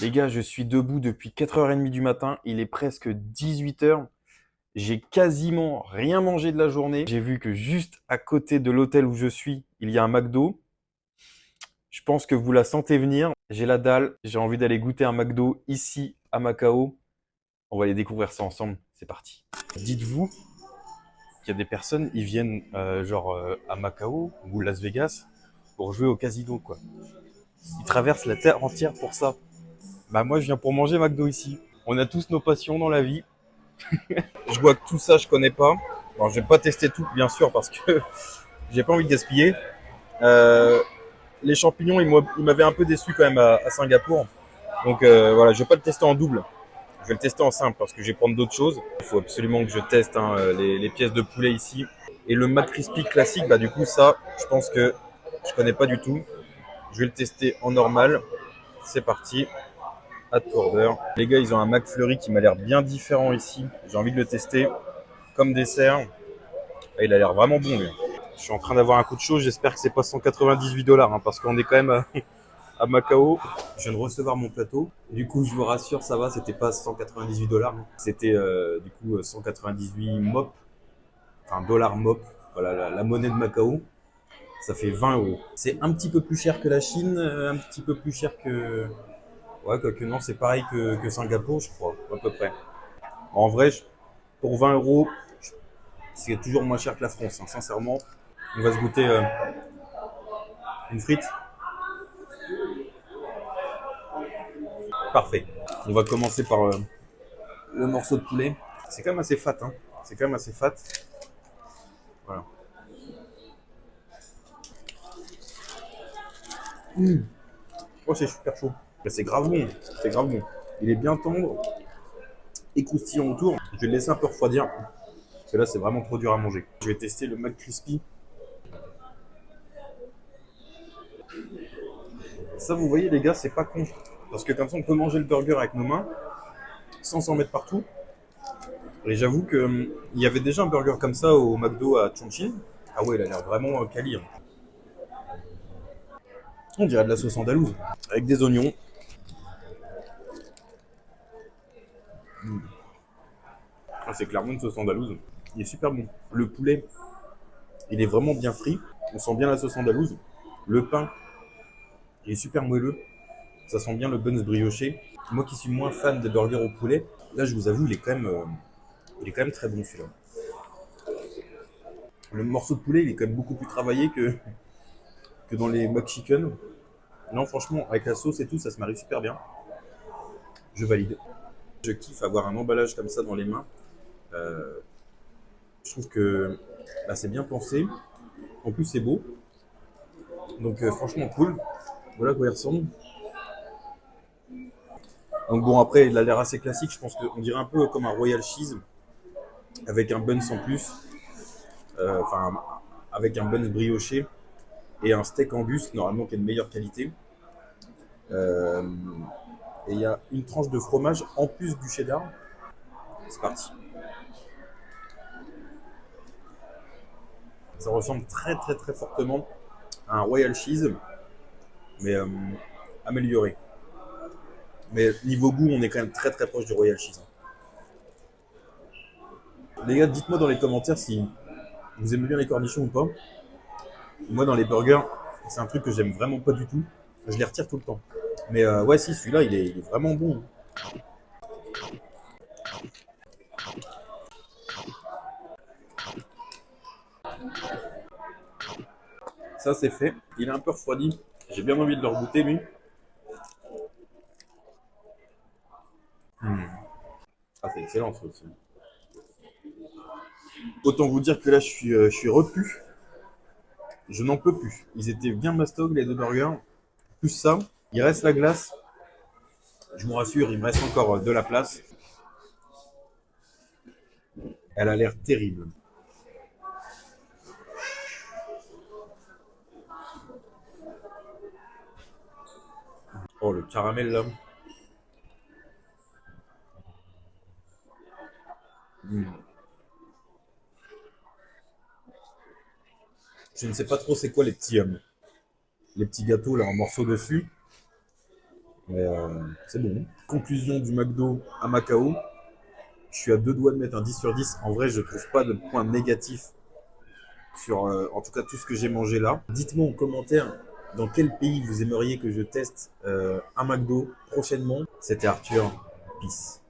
Les gars, je suis debout depuis 4h30 du matin. Il est presque 18h. J'ai quasiment rien mangé de la journée. J'ai vu que juste à côté de l'hôtel où je suis, il y a un McDo. Je pense que vous la sentez venir. J'ai la dalle. J'ai envie d'aller goûter un McDo ici à Macao. On va aller découvrir ça ensemble. C'est parti. Dites-vous qu'il y a des personnes, ils viennent à Macao ou Las Vegas pour jouer au casino, quoi. Ils traversent la terre entière pour ça. Bah moi, je viens pour manger McDo ici. On a tous nos passions dans la vie. Je vois que tout ça, je connais pas. Bon, je vais pas tester tout, bien sûr, parce que j'ai pas envie de gaspiller. Euh, les champignons, ils m'avaient un peu déçu quand même à Singapour. Donc voilà, je vais pas le tester en double. Je vais le tester en simple parce que je vais prendre d'autres choses. Il faut absolument que je teste les pièces de poulet ici. Et le McCrispy classique, bah du coup ça, je pense que je connais pas du tout. Je vais le tester en normal. C'est parti. À order. Les gars, ils ont un McFlurry qui m'a l'air bien différent ici. J'ai envie de le tester comme dessert. Ah, il a l'air vraiment bon, lui. Je suis en train d'avoir un coup de chaud. J'espère que c'est pas 198 $, hein, parce qu'on est quand même à Macao. Je viens de recevoir mon plateau. Du coup, je vous rassure, ça va, c'était pas 198 $. Hein. C'était du coup 198 MOP, enfin dollar MOP, voilà la monnaie de Macao. Ça fait 20 €. C'est un petit peu plus cher que la Chine, un petit peu plus cher que. Ouais, quoique non, c'est pareil que Singapour, je crois, à peu près. En vrai, pour 20 €, c'est toujours moins cher que la France, hein, sincèrement. On va se goûter une frite. Parfait. On va commencer par le morceau de poulet. C'est quand même assez fat, hein. C'est quand même assez fat. Voilà. Oh, c'est super chaud. C'est grave bon. C'est grave bon. Il est bien tendre et croustillant autour. Je vais le laisser un peu refroidir. Parce que là, c'est vraiment trop dur à manger. Je vais tester le McCrispy. Ça, vous voyez, les gars, c'est pas con. Parce que comme ça, on peut manger le burger avec nos mains sans s'en mettre partout. Et j'avoue que il y avait déjà un burger comme ça au McDo à Chongqing. Ah ouais, il a l'air vraiment quali, hein. On dirait de la sauce andalouse. Avec des oignons. Ah, c'est clairement une sauce andalouse. Il est super bon. Le poulet, il est vraiment bien frit. On sent bien la sauce andalouse. Le pain, il est super moelleux. Ça sent bien le buns brioché. Moi qui suis moins fan des burgers au poulet, là je vous avoue, il est quand même très bon celui-là. Le morceau de poulet, il est quand même beaucoup plus travaillé que dans les McChicken. Non, franchement, avec la sauce et tout, ça se marie super bien. Je valide. Je kiffe avoir un emballage comme ça dans les mains. Euh, je trouve que bah, c'est bien pensé. En plus, c'est beau. Donc, franchement, cool. Voilà à quoi il ressemble. Donc, bon, après, il a l'air assez classique. Je pense qu'on dirait un peu comme un Royal Cheese avec un bun sans plus. Enfin, avec un bun brioché et un steak en bus, normalement, qui est de meilleure qualité. Euh, et il y a une tranche de fromage en plus du cheddar. C'est parti. Ça ressemble très très très fortement à un Royal Cheese, mais amélioré. Mais niveau goût, on est quand même très très proche du Royal Cheese. Les gars, dites-moi dans les commentaires si vous aimez bien les cornichons ou pas. Moi, dans les burgers, c'est un truc que j'aime vraiment pas du tout. Je les retire tout le temps. Mais ouais, si, celui-là, il est vraiment bon. Ça, c'est fait. Il est un peu refroidi. J'ai bien envie de le regoûter, lui. Ah, c'est excellent, ça aussi. Autant vous dire que là, je suis repu. Je n'en peux plus. Ils étaient bien mastog, les deux burgers. Plus ça, il reste la glace. Je vous rassure, il me reste encore de la place. Elle a l'air terrible. Oh, le caramel là. Je ne sais pas trop c'est quoi les petits gâteaux là en morceaux dessus. Mais c'est bon. Conclusion du McDo à Macao. Je suis à deux doigts de mettre un 10 sur 10. En vrai, je trouve pas de points négatifs sur, en tout cas, tout ce que j'ai mangé là. Dites-moi en commentaire dans quel pays vous aimeriez que je teste un McDo prochainement. C'était Arthur. Peace.